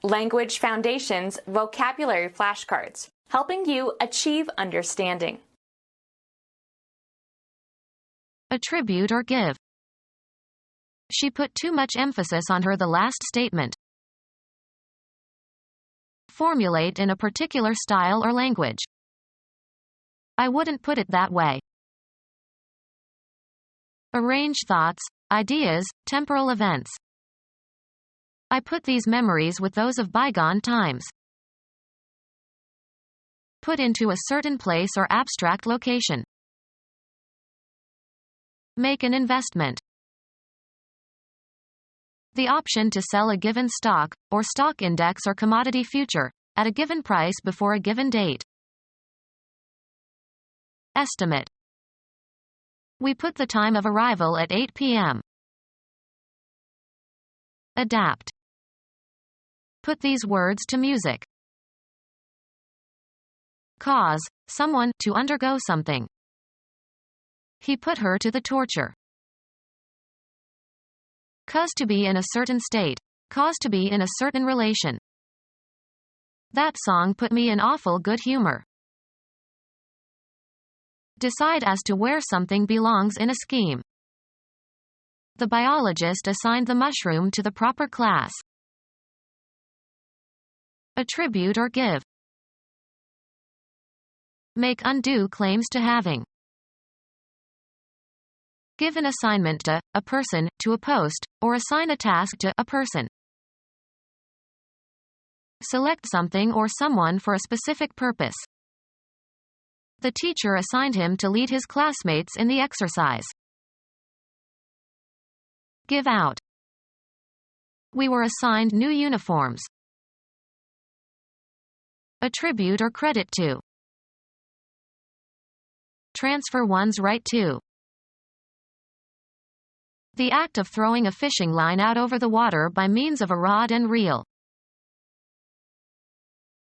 Language Foundations Vocabulary Flashcards, helping you achieve understanding. Attribute or give. She put too much emphasis on the last statement. Formulate in a particular style or language. I wouldn't put it that way. Arrange thoughts, ideas, temporal events. I put these memories with those of bygone times. Put into a certain place or abstract location. Make an investment. The option to sell a given stock, or stock index or commodity future, at a given price before a given date. Estimate. We put the time of arrival at 8 p.m. Adapt. Put these words to music. Cause someone to undergo something. He put her to the torture. Cause to be in a certain state. Cause to be in a certain relation. That song put me in awful good humor. Decide as to where something belongs in a scheme. The biologist assigned the mushroom to the proper class. Attribute or give. Make undue claims to having. Give an assignment to a person, to a post, or assign a task to a person. Select something or someone for a specific purpose. The teacher assigned him to lead his classmates in the exercise. Give out. We were assigned new uniforms. Attribute or credit to. Transfer one's right to. The act of throwing a fishing line out over the water by means of a rod and reel.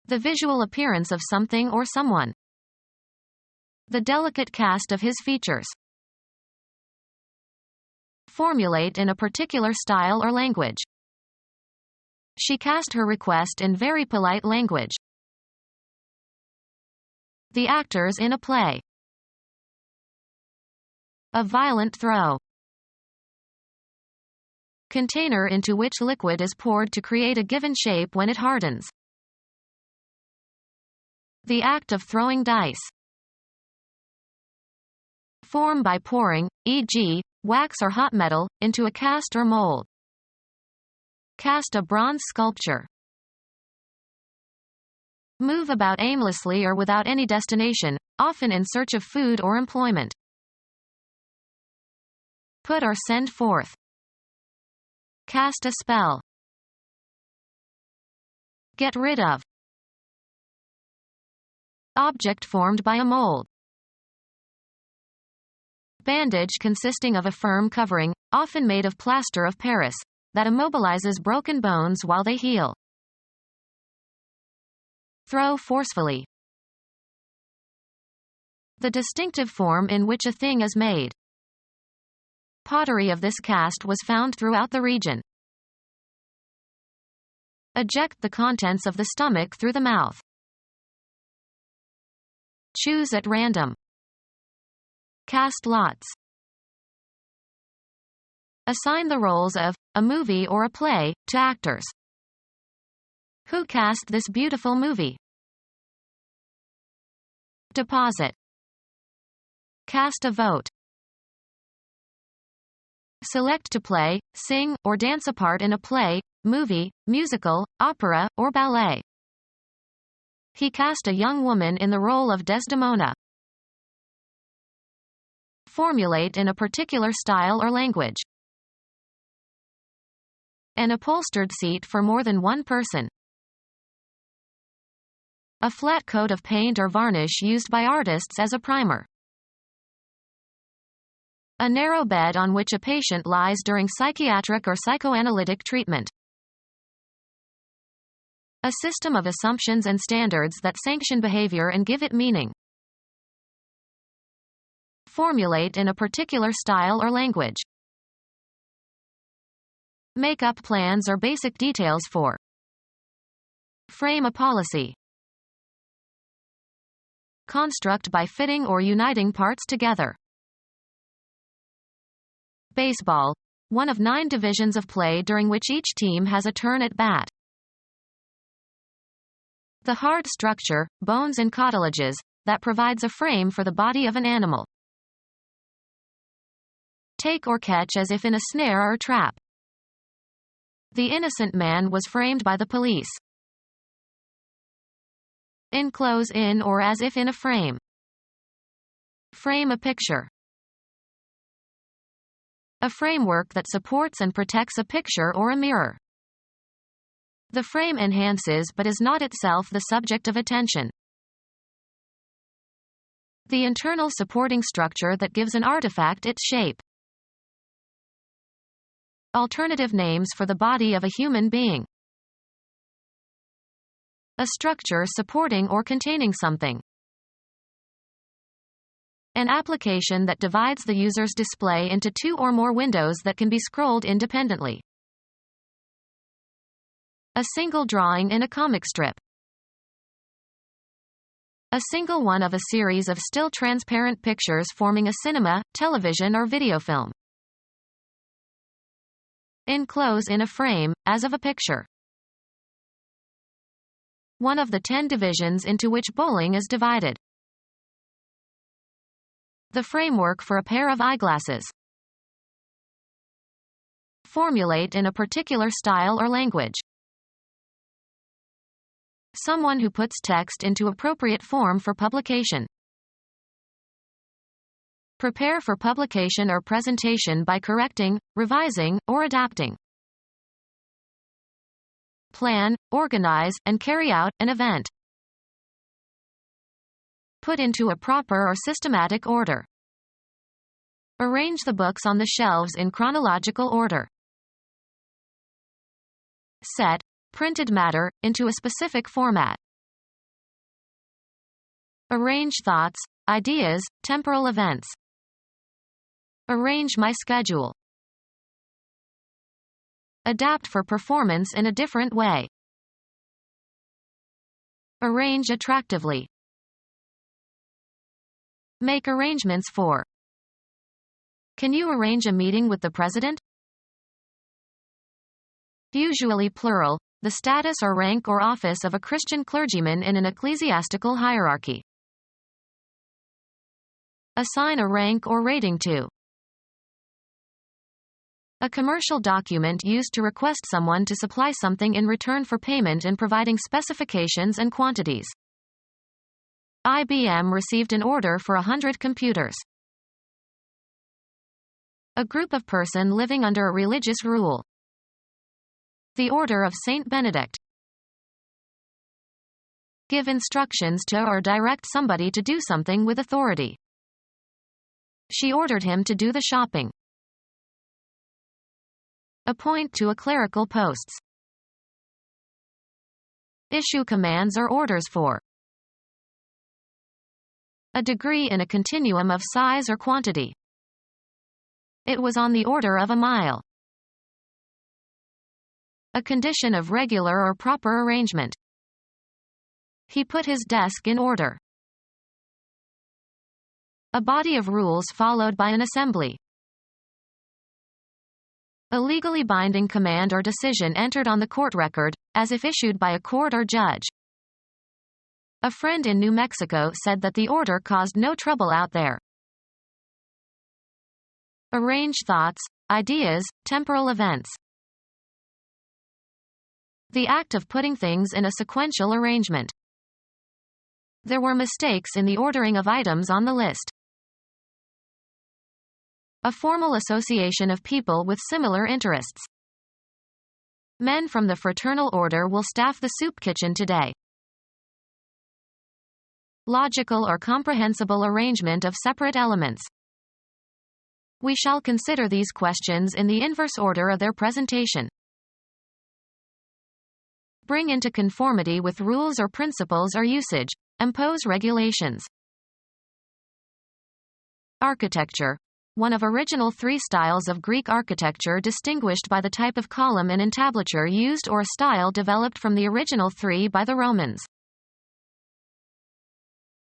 The visual appearance of something or someone. The delicate cast of his features. Formulate in a particular style or language. She cast her request in very polite language. The actors in a play. A violent throw. Container into which liquid is poured to create a given shape when it hardens. The act of throwing dice. Form by pouring, e.g., wax or hot metal, into a cast or mold. Cast a bronze sculpture. Move about aimlessly or without any destination, often in search of food or employment. Put or send forth. Cast a spell. Get rid of. Object formed by a mold. Bandage consisting of a firm covering, often made of plaster of Paris, that immobilizes broken bones while they heal. Throw forcefully. The distinctive form in which a thing is made. Pottery of this cast was found throughout the region. Eject the contents of the stomach through the mouth. Choose at random. Cast lots. Assign the roles of a movie or a play to actors. Who cast this beautiful movie? Deposit. Cast a vote. Select to play, sing, or dance a part in a play, movie, musical, opera, or ballet. He cast a young woman in the role of Desdemona. Formulate in a particular style or language. An upholstered seat for more than one person. A flat coat of paint or varnish used by artists as a primer. A narrow bed on which a patient lies during psychiatric or psychoanalytic treatment. A system of assumptions and standards that sanction behavior and give it meaning. Formulate in a particular style or language. Make up plans or basic details for. Frame a policy. Construct by fitting or uniting parts together. Baseball. One of 9 divisions of play during which each team has a turn at bat. The hard structure, bones and cartilages, that provides a frame for the body of an animal. Take or catch as if in a snare or trap. The innocent man was framed by the police. Enclose in or as if in a frame. Frame a picture. A framework that supports and protects a picture or a mirror. The frame enhances but is not itself the subject of attention. The internal supporting structure that gives an artifact its shape. Alternative names for the body of a human being. A structure supporting or containing something. An application that divides the user's display into 2 or more windows that can be scrolled independently. A single drawing in a comic strip. A single one of a series of still transparent pictures forming a cinema, television or video film. Enclose in a frame, as of a picture. One of the 10 divisions into which bowling is divided. The framework for a pair of eyeglasses. Formulate in a particular style or language. Someone who puts text into appropriate form for publication. Prepare for publication or presentation by correcting, revising, or adapting. Plan, organize, and carry out an event. Put into a proper or systematic order. Arrange the books on the shelves in chronological order. Set printed matter into a specific format. Arrange thoughts, ideas, temporal events. Arrange my schedule. Adapt for performance in a different way. Arrange attractively. Make arrangements for. Can you arrange a meeting with the president? Usually plural, the status or rank or office of a Christian clergyman in an ecclesiastical hierarchy. Assign a rank or rating to. A commercial document used to request someone to supply something in return for payment and providing specifications and quantities. IBM received an order for 100 computers. A group of person living under a religious rule. The Order of Saint Benedict. Give instructions to or direct somebody to do something with authority. She ordered him to do the shopping. Appoint to a clerical posts. Issue commands or orders for. A degree in a continuum of size or quantity. It was on the order of a mile. A condition of regular or proper arrangement. He put his desk in order. A body of rules followed by an assembly. A legally binding command or decision entered on the court record, as if issued by a court or judge. A friend in New Mexico said that the order caused no trouble out there. Arrange thoughts, ideas, temporal events. The act of putting things in a sequential arrangement. There were mistakes in the ordering of items on the list. A formal association of people with similar interests. Men from the fraternal order will staff the soup kitchen today. Logical or comprehensible arrangement of separate elements. We shall consider these questions in the inverse order of their presentation. Bring into conformity with rules or principles or usage. Impose regulations. Architecture. one of original three styles of Greek architecture distinguished by the type of column and entablature used or a style developed from the original three by the Romans.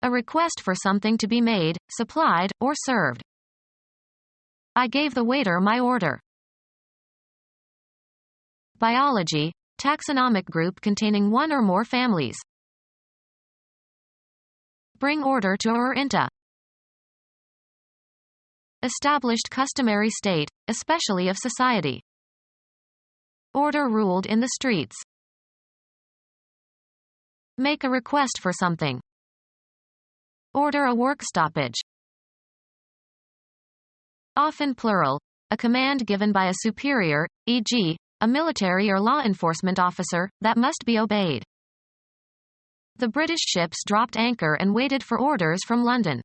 A request for something to be made, supplied, or served. I gave the waiter my order. Biology, taxonomic group containing one or more families. Bring order to or into. Established customary state, especially of society. Order ruled in the streets. Make a request for something. Order a work stoppage. Often plural, a command given by a superior, e.g., a military or law enforcement officer, that must be obeyed. The British ships dropped anchor and waited for orders from London.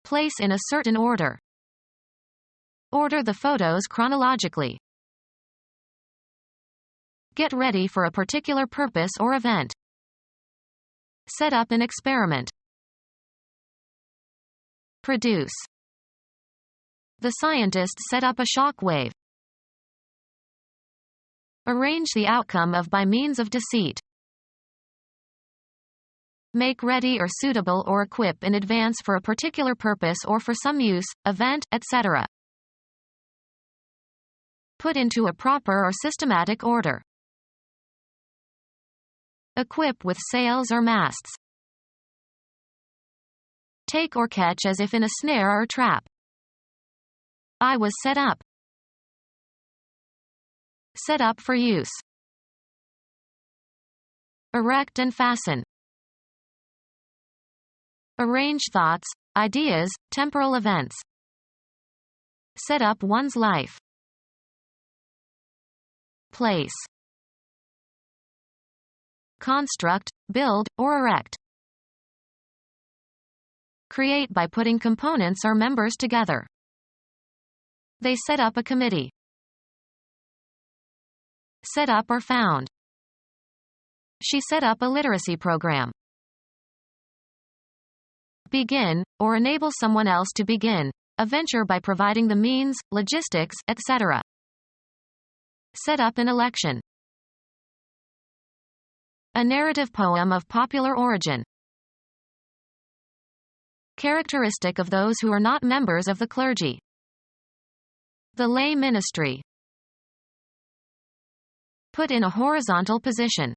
Place in a certain order. Order the photos chronologically. Get ready for a particular purpose or event. Set up an experiment. Produce. The scientists set up a shock wave. Arrange the outcome of by means of deceit. Make ready or suitable or equip in advance for a particular purpose or for some use, event, etc. Put into a proper or systematic order. Equip with sails or masts. Take or catch as if in a snare or trap. I was set up. Set up for use. Erect and fasten. Arrange thoughts, ideas, temporal events. Set up one's life. Place. Construct, build, or erect. Create by putting components or members together. They set up a committee. Set up or found. She set up a literacy program. Begin, or enable someone else to begin, a venture by providing the means, logistics, etc. Set up an election. A narrative poem of popular origin. Characteristic of those who are not members of the clergy. The lay ministry. Put in a horizontal position.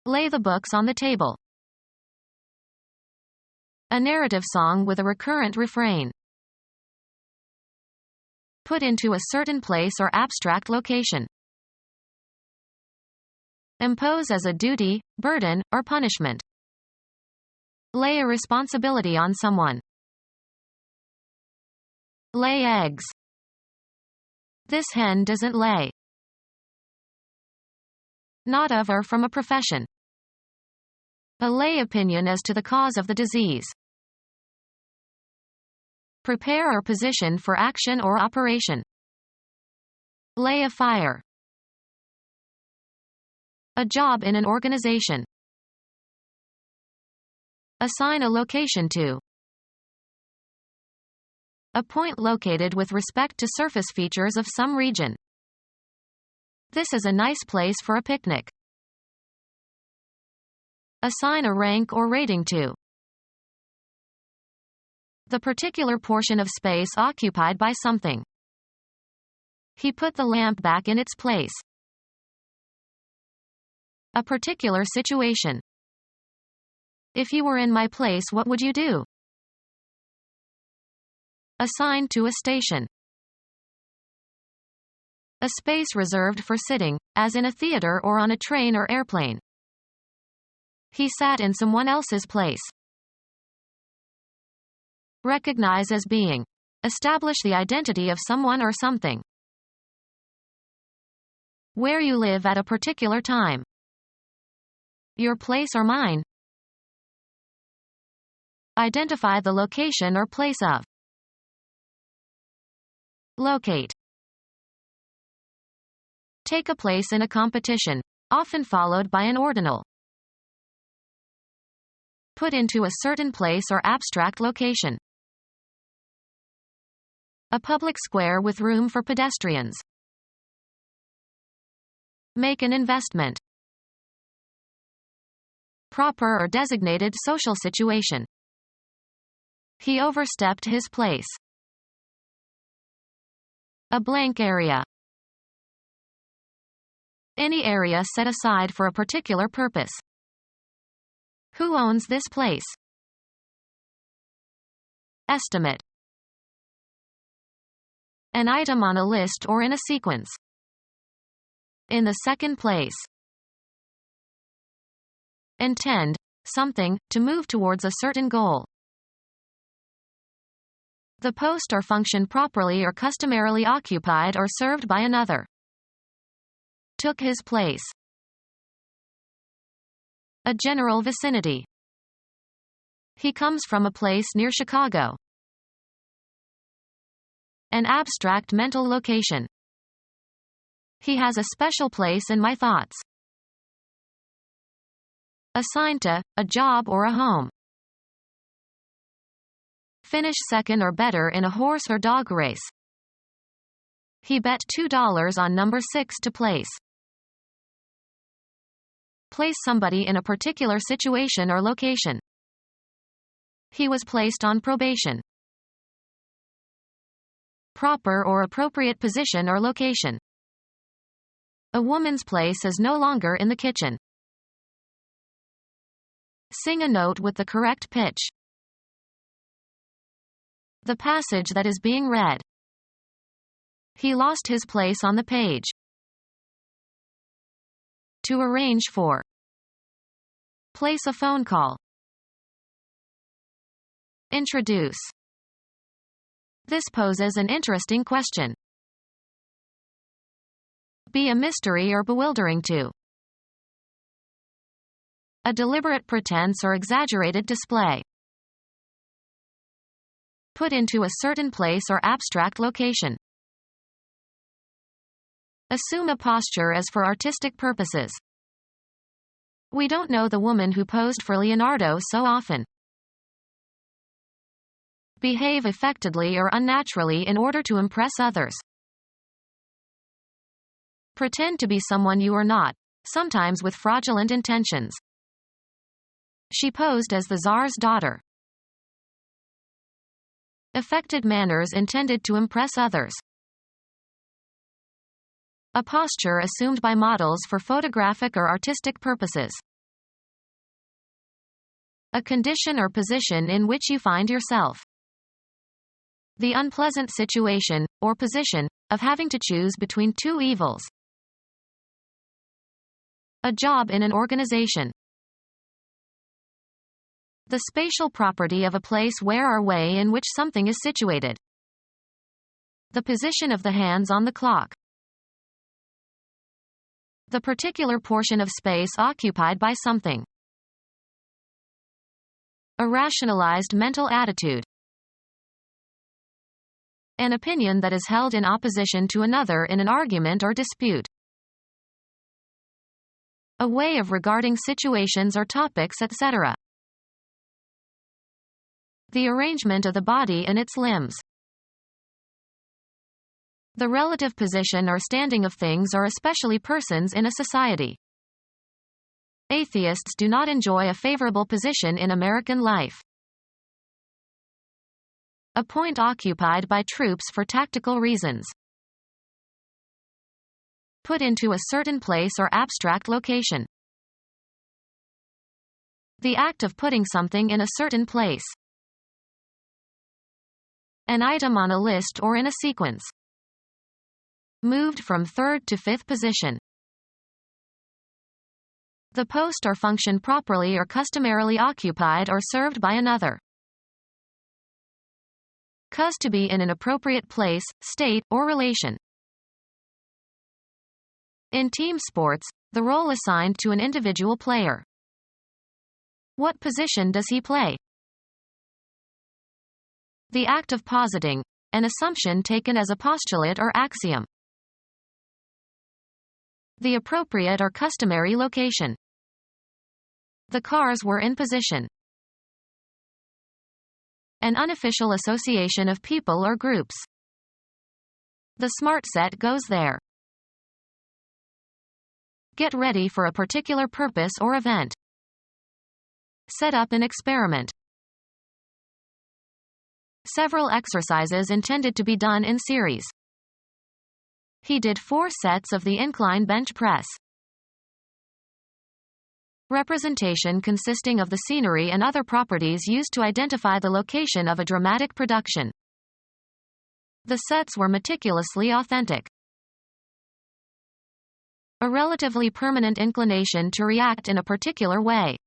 Lay the books on the table. A narrative song with a recurrent refrain. Put into a certain place or abstract location. Impose as a duty, burden, or punishment. Lay a responsibility on someone. Lay eggs. This hen doesn't lay. Not of or from a profession. A lay opinion as to the cause of the disease. Prepare or position for action or operation. Lay a fire. A job in an organization. Assign a location to. A point located with respect to surface features of some region. This is a nice place for a picnic. Assign a rank or rating to. The particular portion of space occupied by something. He put the lamp back in its place. A particular situation. If you were in my place, what would you do? Assigned to a station. A space reserved for sitting, as in a theater or on a train or airplane. He sat in someone else's place. Recognize as being. Establish the identity of someone or something. Where you live at a particular time. Your place or mine. Identify the location or place of. Locate. Take a place in a competition, often followed by an ordinal. Put into a certain place or abstract location. A public square with room for pedestrians. Make an investment. Proper or designated social situation. He overstepped his place. A blank area. Any area set aside for a particular purpose. Who owns this place? Estimate. An item on a list or in a sequence. In the second place. Intend, something, to move towards a certain goal. The post or function properly or customarily occupied or served by another. Took his place. A general vicinity. He comes from a place near Chicago. An abstract mental location. He has a special place in my thoughts. Assigned to, a job or a home. Finish second or better in a horse or dog race. He bet $2 on number 6 to place. Place somebody in a particular situation or location. He was placed on probation. Proper or appropriate position or location. A woman's place is no longer in the kitchen. Sing a note with the correct pitch. The passage that is being read. He lost his place on the page. To arrange for. Place a phone call. Introduce. This poses an interesting question. Be a mystery or bewildering to. A deliberate pretense or exaggerated display. Put into a certain place or abstract location. Assume a posture as for artistic purposes. We don't know the woman who posed for Leonardo so often. Behave affectedly or unnaturally in order to impress others. Pretend to be someone you are not, sometimes with fraudulent intentions. She posed as the Tsar's daughter. Affected manners intended to impress others. A posture assumed by models for photographic or artistic purposes. A condition or position in which you find yourself. The unpleasant situation, or position, of having to choose between two evils. A job in an organization. The spatial property of a place where or way in which something is situated. The position of the hands on the clock. The particular portion of space occupied by something. A rationalized mental attitude. An opinion that is held in opposition to another in an argument or dispute. A way of regarding situations or topics, etc. The arrangement of the body and its limbs. The relative position or standing of things or especially persons in a society. Atheists do not enjoy a favorable position in American life. A point occupied by troops for tactical reasons. Put into a certain place or abstract location. The act of putting something in a certain place. An item on a list or in a sequence. Moved from third to fifth position. The post or function properly or customarily occupied or served by another. Cause to be in an appropriate place, state, or relation. In team sports, the role assigned to an individual player. What position does he play? The act of positing, an assumption taken as a postulate or axiom. The appropriate or customary location. The cars were in position. An unofficial association of people or groups. The smart set goes there. Get ready for a particular purpose or event. Set up an experiment. Several exercises intended to be done in series. He did 4 sets of the incline bench press. Representation consisting of the scenery and other properties used to identify the location of a dramatic production. The sets were meticulously authentic. A relatively permanent inclination to react in a particular way.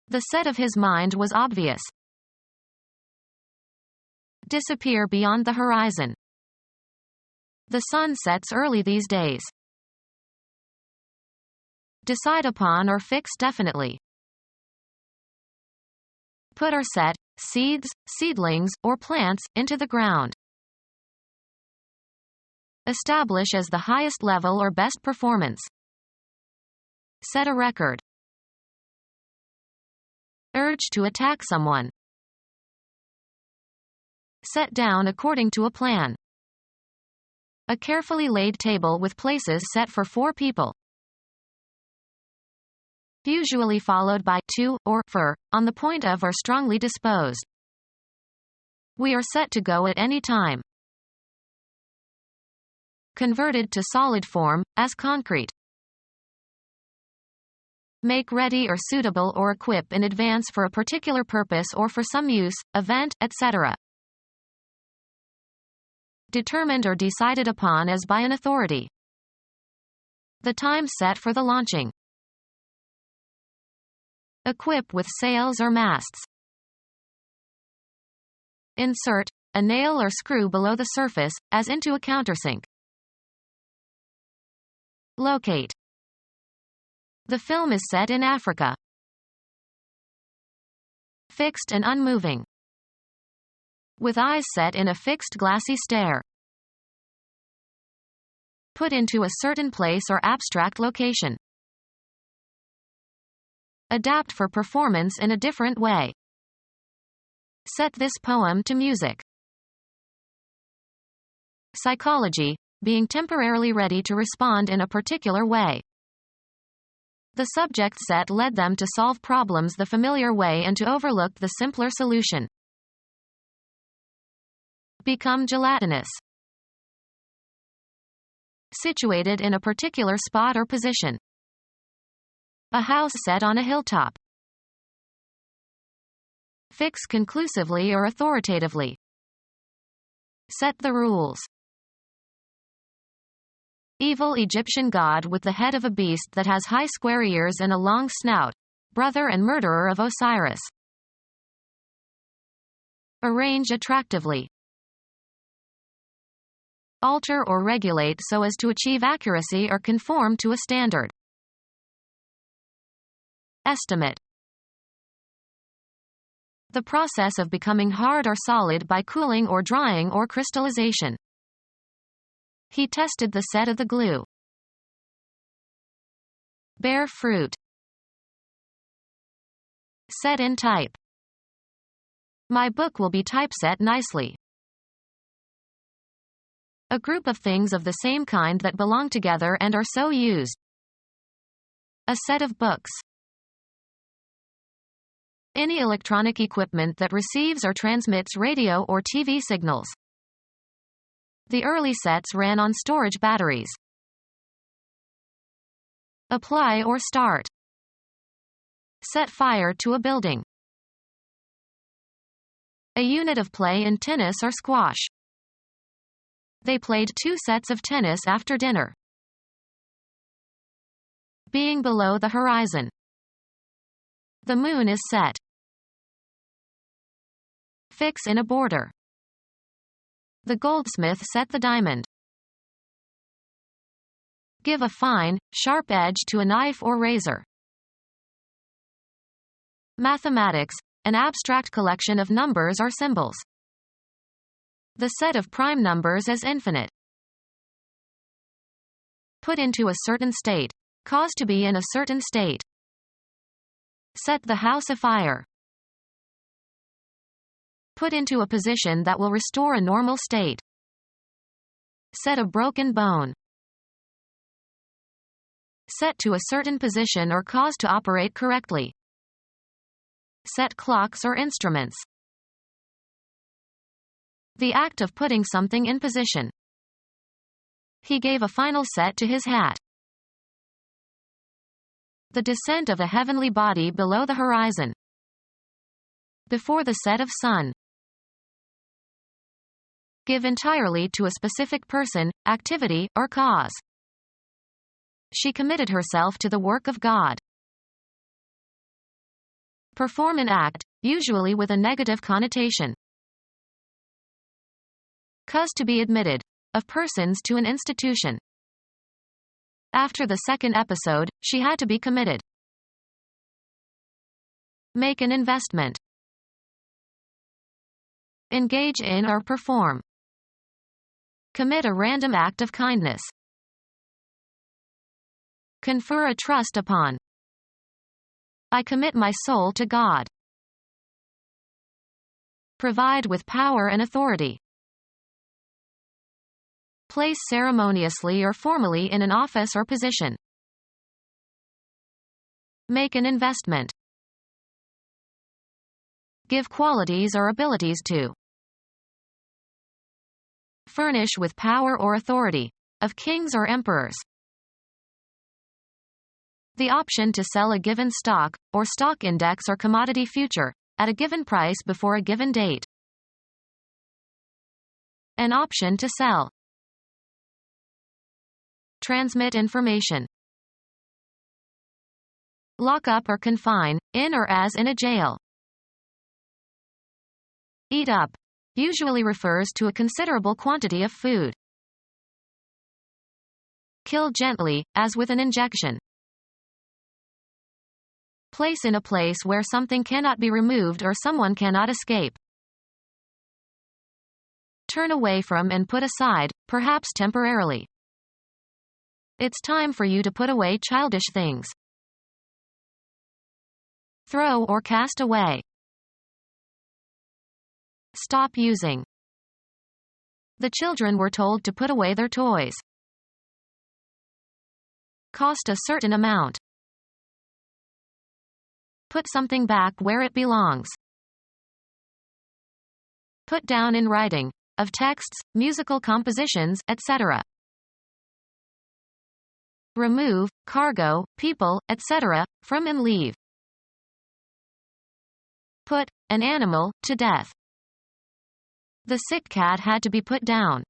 The set of his mind was obvious. Disappear beyond the horizon. The sun sets early these days. Decide upon or fix definitely. Put or set, seeds, seedlings, or plants, into the ground. Establish as the highest level or best performance. Set a record. Urge to attack someone. Set down according to a plan. A carefully laid table with places set for 4 people. Usually followed by to, or for, on the point of or strongly disposed. We are set to go at any time. Converted to solid form, as concrete. Make ready or suitable or equip in advance for a particular purpose or for some use, event, etc. Determined or decided upon as by an authority. The time set for the launching. Equip with sails or masts. Insert a nail or screw below the surface, as into a countersink. Locate. The film is set in Africa. Fixed and unmoving. With eyes set in a fixed glassy stare. Put into a certain place or abstract location. Adapt for performance in a different way. Set this poem to music. Psychology, being temporarily ready to respond in a particular way. The subject set led them to solve problems the familiar way and to overlook the simpler solution. Become gelatinous. Situated in a particular spot or position. A house set on a hilltop. Fix conclusively or authoritatively. Set the rules. Evil Egyptian god with the head of a beast that has high square ears and a long snout, brother and murderer of Osiris. Arrange attractively. Alter or regulate so as to achieve accuracy or conform to a standard. Estimate. The process of becoming hard or solid by cooling or drying or crystallization. He tested the set of the glue. Bear fruit. Set in type. My book will be typeset nicely. A group of things of the same kind that belong together and are so used. A set of books. Any electronic equipment that receives or transmits radio or TV signals. The early sets ran on storage batteries. Apply or start. Set fire to a building. A unit of play in tennis or squash. They played 2 sets of tennis after dinner. Being below the horizon. The moon is set. Fix in a border. The goldsmith set the diamond. Give a fine, sharp edge to a knife or razor. Mathematics, an abstract collection of numbers or symbols. The set of prime numbers as infinite. Put into a certain state. Cause to be in a certain state. Set the house afire. Put into a position that will restore a normal state. Set a broken bone. Set to a certain position or cause to operate correctly. Set clocks or instruments. The act of putting something in position. He gave a final set to his hat. The descent of a heavenly body below the horizon. Before the set of sun. Give entirely to a specific person, activity, or cause. She committed herself to the work of God. Perform an act, usually with a negative connotation. Cause to be admitted, of persons to an institution. After the second episode, she had to be committed. Make an investment. Engage in or perform. Commit a random act of kindness. Confer a trust upon. I commit my soul to God. Provide with power and authority. Place ceremoniously or formally in an office or position. Make an investment. Give qualities or abilities to. Furnish with power or authority, of kings or emperors. The option to sell a given stock, or stock index or commodity future, at a given price before a given date. An option to sell. Transmit information. Lock up or confine, in or as in a jail. Eat up. Usually refers to a considerable quantity of food. Kill gently, as with an injection. Place in a place where something cannot be removed or someone cannot escape. Turn away from and put aside, perhaps temporarily. It's time for you to put away childish things. Throw or cast away. Stop using. The children were told to put away their toys. Cost a certain amount. Put something back where it belongs. Put down in writing, of texts, musical compositions, etc. Remove, cargo, people, etc., from and leave. Put, an animal, to death. The sick cat had to be put down.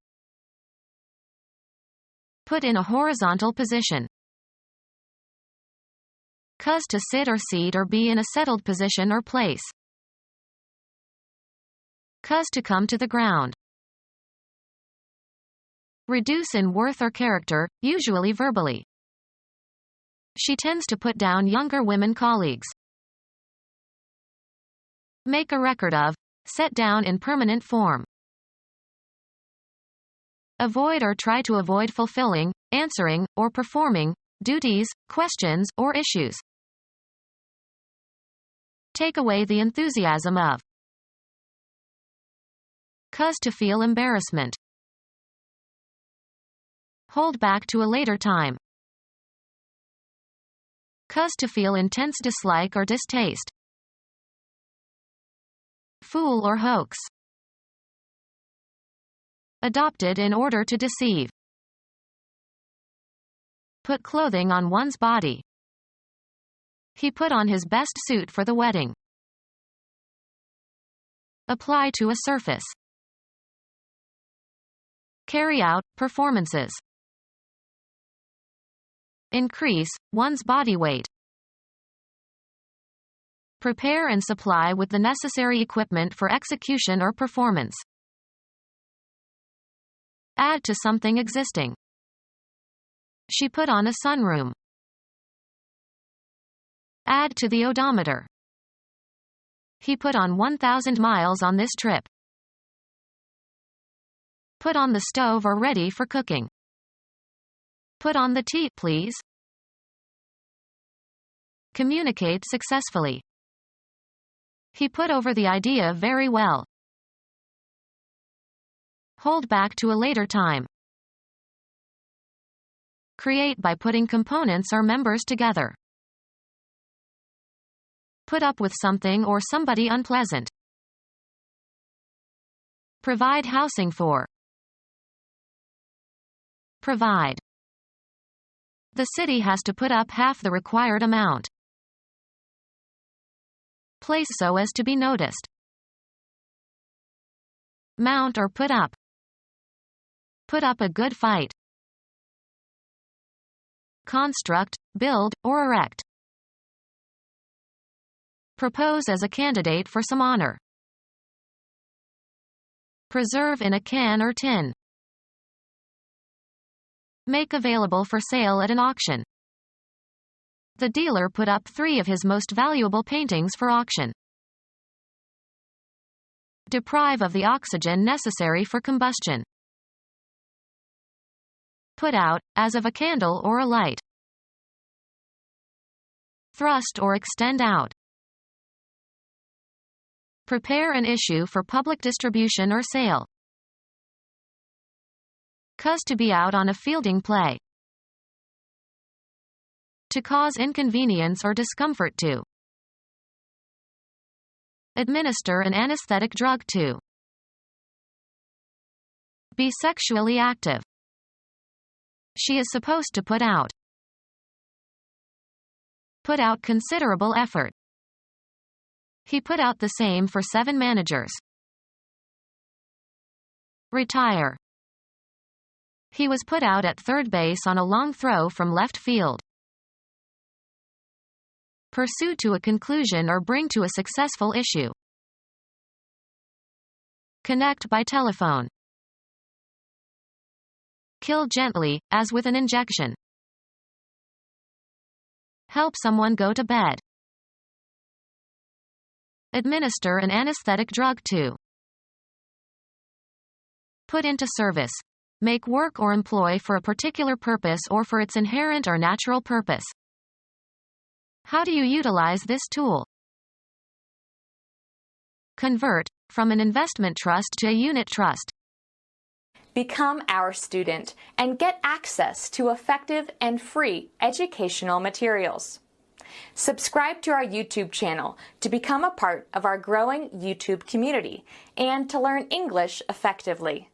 Put in a horizontal position. Cause to sit or seat or be in a settled position or place. Cause to come to the ground. Reduce in worth or character, usually verbally. She tends to put down younger women colleagues. Make a record of, set down in permanent form. Avoid or try to avoid fulfilling, answering, or performing duties, questions, or issues. Take away the enthusiasm of. Cause to feel embarrassment. Hold back to a later time. Cause to feel intense dislike or distaste. Fool or hoax. Adopted in order to deceive. Put clothing on one's body. He put on his best suit for the wedding. Apply to a surface. Carry out, performances. Increase, one's body weight. Prepare and supply with the necessary equipment for execution or performance. Add to something existing. She put on a sunroom. Add to the odometer. He put on 1,000 miles on this trip. Put on the stove or ready for cooking. Put on the tea, please. Communicate successfully. He put over the idea very well. Hold back to a later time. Create by putting components or members together. Put up with something or somebody unpleasant. Provide housing for. Provide. The city has to put up half the required amount. Place so as to be noticed. Mount or put up. Put up a good fight. Construct, build, or erect. Propose as a candidate for some honor. Preserve in a can or tin. Make available for sale at an auction. The dealer put up 3 of his most valuable paintings for auction. Deprive of the oxygen necessary for combustion. Put out, as of a candle or a light. Thrust or extend out. Prepare an issue for public distribution or sale. Cause to be out on a fielding play. To cause inconvenience or discomfort to. Administer an anesthetic drug to. Be sexually active. She is supposed to put out. Put out considerable effort. He put out the same for 7 managers. Retire. He was put out at third base on a long throw from left field. Pursue to a conclusion or bring to a successful issue. Connect by telephone. Kill gently, as with an injection. Help someone go to bed. Administer an anesthetic drug to. Put into service. Make work or employ for a particular purpose or for its inherent or natural purpose. How do you utilize this tool? Convert, from an investment trust to a unit trust. Become our student and get access to effective and free educational materials. Subscribe to our YouTube channel to become a part of our growing YouTube community and to learn English effectively.